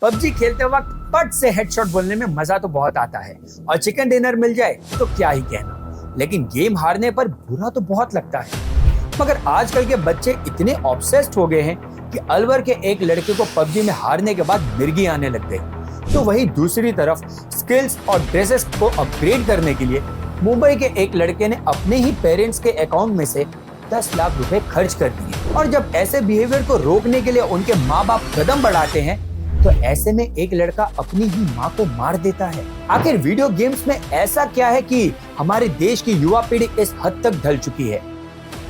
PUBG खेलते वक्त पट से हेडशॉट बोलने में मजा तो बहुत आता है और चिकन डिनर मिल जाए तो क्या ही कहना, लेकिन गेम हारने पर बुरा तो बहुत लगता है। मगर आजकल के बच्चे इतने ऑब्सेस्ड हो गए हैं कि अलवर के एक लड़के को पबजी में हारने के बाद मिर्गी आने लग गई। तो वहीं दूसरी तरफ स्किल्स और ड्रेसेस को अपग्रेड करने के लिए मुंबई के एक लड़के ने अपने ही पेरेंट्स के अकाउंट में से 10 लाख रुपए खर्च कर दिए। और जब ऐसे बिहेवियर को रोकने के लिए उनके माँ बाप कदम बढ़ाते हैं तो ऐसे में एक लड़का अपनी ही माँ को मार देता है। आखिर वीडियो गेम्स में ऐसा क्या है कि हमारे देश की युवा पीढ़ी इस हद तक ढल चुकी है?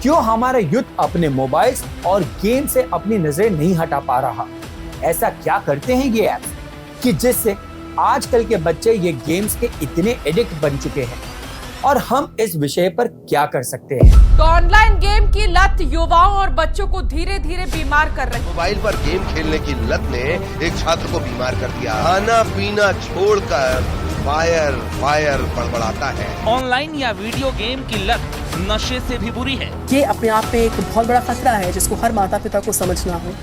क्यों हमारा यूथ अपने मोबाइल्स और गेम से अपनी नजरें नहीं हटा पा रहा? ऐसा क्या करते हैं ये ऐप्स कि जिससे आजकल के बच्चे ये गेम्स के इतने एडिक्ट बन चुके हैं, और हम इस विषय पर क्या कर सकते हैं? तो ऑनलाइन गेम की लत युवाओं और बच्चों को धीरे धीरे बीमार कर रही है। मोबाइल पर गेम खेलने की लत ने एक छात्र को बीमार कर दिया। खाना पीना छोड़कर फायर बड़बड़ाता है। ऑनलाइन या वीडियो गेम की लत नशे से भी बुरी है। ये अपने आप में एक बहुत बड़ा खतरा है जिसको हर माता पिता को समझना हो।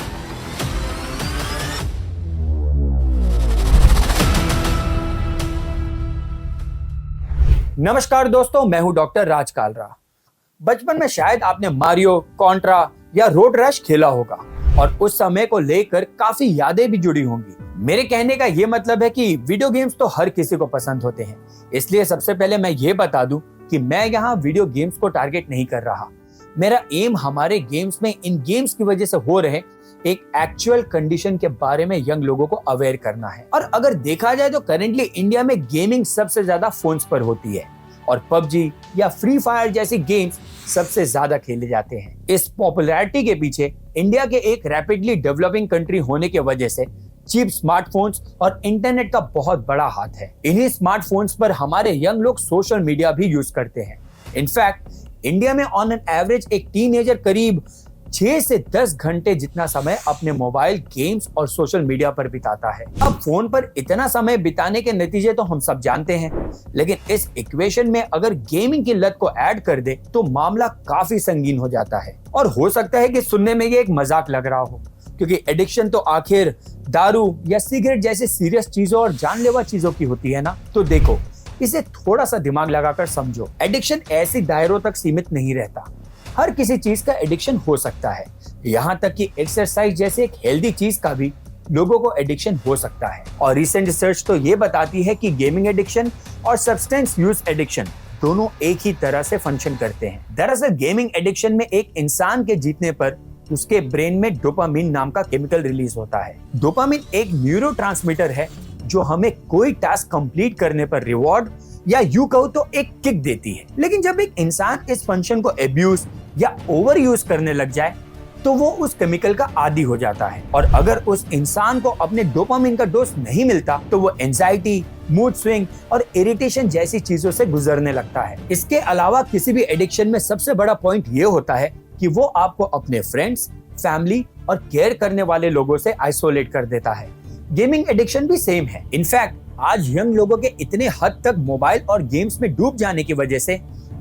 नमस्कार दोस्तों, मैं हूं डॉक्टर राज कालरा। बचपन में शायद आपने मारियो, कॉन्ट्रा या रोड रश खेला होगा और उस समय को लेकर काफी यादें भी जुड़ी होंगी। मेरे कहने का ये मतलब है कि वीडियो गेम्स तो हर किसी को पसंद होते हैं, इसलिए सबसे पहले मैं ये बता दूं कि मैं यहाँ वीडियो गेम्स को टारगेट नहीं कर रहा। मेरा एम हमारे गेम्स में इन गेम्स की वजह से हो रहे एक एक्चुअल कंडीशन के बारे में यंग लोगों को अवेयर करना है। और अगर देखा जाए तो करेंटली इंडिया में गेमिंग सबसे ज्यादा फोन्स पर होती है और पबजी या फ्री फायर जैसी गेम्स सबसे ज्यादा खेले जाते हैं। इस पॉपुलैरिटी के पीछे इंडिया के एक रैपिडली डेवलपिंग कंट्री होने की वजह से चीप स्मार्टफोन्स और इंटरनेट का बहुत बड़ा हाथ है। इन्हीं स्मार्टफोन्स पर हमारे यंग लोग सोशल मीडिया भी यूज करते हैं। इनफैक्ट इंडिया में ऑन एन एवरेज एक टीनेजर करीब 6 से 10 घंटे जितना समय अपने मोबाइल गेम्स और सोशल मीडिया पर बिताता है। अब फोन पर इतना समय बिताने के नतीजे तो हम सब जानते हैं, लेकिन इस इक्वेशन में अगर गेमिंग की लत को ऐड कर दे तो मामला काफी संगीन हो जाता है। और हो सकता है कि सुनने में ये एक मजाक लग रहा हो, क्योंकि एडिक्शन तो आखिर दारू या सिगरेट जैसे सीरियस चीजों और जानलेवा चीजों की होती है ना। तो देखो, इसे थोड़ा सा दिमाग लगाकर समझो। एडिक्शन ऐसी दायरों तक सीमित नहीं रहता, हर किसी चीज का एडिक्शन हो सकता है। यहाँ तक कि एक्सरसाइज जैसे एक हेल्दी चीज का भी लोगों को एडिक्शन हो सकता है। और रिसेंट रिसर्च तो ये बताती है कि गेमिंग एडिक्शन और सब्सटेंस यूज एडिक्शन दोनों एक ही तरह से फंक्शन करते हैं। दरअसल गेमिंग एडिक्शन में एक इंसान के जीतने पर उसके ब्रेन में डोपामिन नाम का केमिकल रिलीज होता है। डोपामिन एक न्यूरोट्रांसमीटर है जो हमें कोई टास्क कंप्लीट करने पर रिवॉर्ड या यूं कहो तो एक किक देती है। लेकिन जब एक इंसान इस फंक्शन को एब्यूज या ओवर यूज करने लग जाए तो वो उस केमिकल का आदी हो जाता है। और अगर उस इंसान को अपने डोपामिन का डोज नहीं मिलता तो वो एंजाइटी, मूड स्विंग और इरिटेशन जैसी चीजों से गुजरने लगता है। इसके अलावा किसी भी एडिक्शन में सबसे बड़ा पॉइंट ये होता है कि वो आपको अपने फ्रेंड्स, फैमिली और केयर करने वाले लोगों से आइसोलेट कर देता है। गेमिंग एडिक्शन भी सेम है। इनफैक्ट आज यंग लोगों के इतने हद तक मोबाइल और गेम्स में डूब जाने की वजह से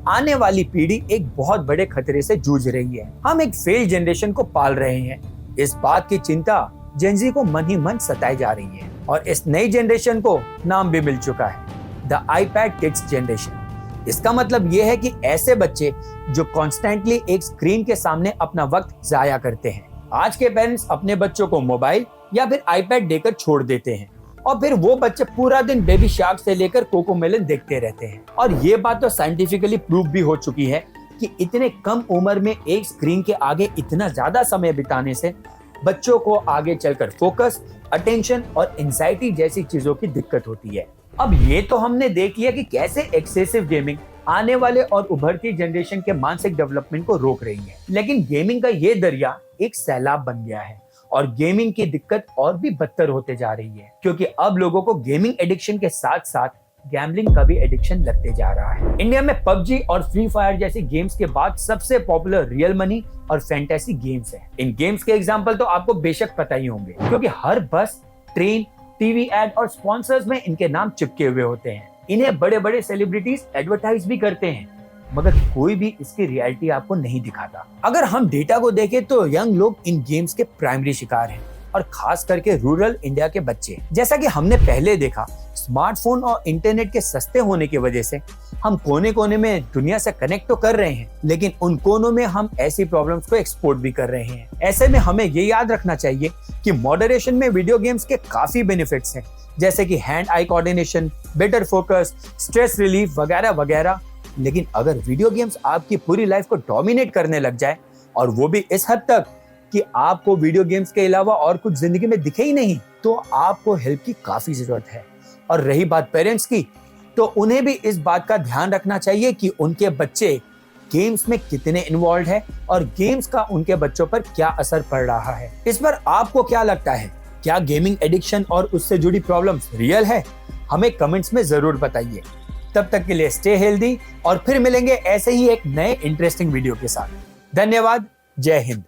आने वाली पीढ़ी एक बहुत बड़े खतरे से जूझ रही है। हम एक फेल जनरेशन को पाल रहे हैं। इस बात की चिंता जेनजी को मन ही मन सताई जा रही है और इस नई जनरेशन को नाम भी मिल चुका है, द आईपैड किड्स जनरेशन। इसका मतलब ये है कि ऐसे बच्चे जो कॉन्स्टेंटली एक स्क्रीन के सामने अपना वक्त जाया करते हैं। आज के पेरेंट्स अपने बच्चों को मोबाइल या फिर आईपैड देकर छोड़ देते हैं और फिर वो बच्चे पूरा दिन बेबी शार्क से लेकर कोकोमेलन देखते रहते हैं। और ये बात तो साइंटिफिकली प्रूव भी हो चुकी है कि इतने कम उम्र में एक स्क्रीन के आगे इतना ज्यादा समय बिताने से बच्चों को आगे चलकर फोकस, अटेंशन और एंजाइटी जैसी चीजों की दिक्कत होती है। अब ये तो हमने देख लिया कि कैसे एक्सेसिव गेमिंग आने वाले और उभरती जनरेशन के मानसिक डेवलपमेंट को रोक रही है, लेकिन गेमिंग का ये दरिया एक सैलाब बन गया है और गेमिंग की दिक्कत और भी बदतर होते जा रही है, क्योंकि अब लोगों को गेमिंग एडिक्शन के साथ साथ गैम्बलिंग का भी एडिक्शन लगते जा रहा है। इंडिया में पबजी और फ्री फायर जैसी गेम्स के बाद सबसे पॉपुलर रियल मनी और फैंटेसी गेम्स हैं। इन गेम्स के एग्जांपल तो आपको बेशक पता ही होंगे, क्योंकि हर बस, ट्रेन, टीवी एड और स्पॉन्सर्स में इनके नाम चिपके हुए होते हैं। इन्हें बड़े बड़े सेलिब्रिटीज एडवर्टाइज भी करते हैं, मगर कोई भी इसकी रियलिटी आपको नहीं दिखाता। अगर हम डेटा को देखें तो यंग लोग इन गेम्स के प्राइमरी शिकार हैं। और खास करके रूरल इंडिया के बच्चे। जैसा कि हमने पहले देखा, स्मार्टफोन और इंटरनेट के सस्ते होने की वजह से हम कोने कोने में दुनिया से कनेक्ट तो कर रहे हैं, लेकिन उन कोनों में हम ऐसी प्रॉब्लम्स को एक्सपोर्ट भी कर रहे हैं। ऐसे में हमें ये याद रखना चाहिए कि मॉडरेशन में वीडियो गेम्स के काफी बेनिफिट्स हैं, जैसे कि hand eye coordination, better focus, stress relief वगैरह वगैरह। लेकिन अगर वीडियो गेम्स आपकी पूरी लाइफ को डोमिनेट करने लग जाए, और वो भी इस हद तक कि आपको वीडियो गेम्स के अलावा और कुछ जिंदगी में दिखे ही नहीं, तो आपको हेल्प की काफी जरूरत है। और रही बात पेरेंट्स की, तो उन्हें भी इस बात का ध्यान रखना चाहिए कि उनके बच्चे गेम्स में कितने इन्वॉल्व है और गेम्स का उनके बच्चों पर क्या असर पड़ रहा है। इस पर आपको क्या लगता है? क्या गेमिंग एडिक्शन और उससे जुड़ी प्रॉब्लम्स रियल है? हमें कमेंट्स में जरूर बताइए। तब तक के लिए स्टे हेल्दी और फिर मिलेंगे ऐसे ही एक नए इंटरेस्टिंग वीडियो के साथ। धन्यवाद। जय हिंद।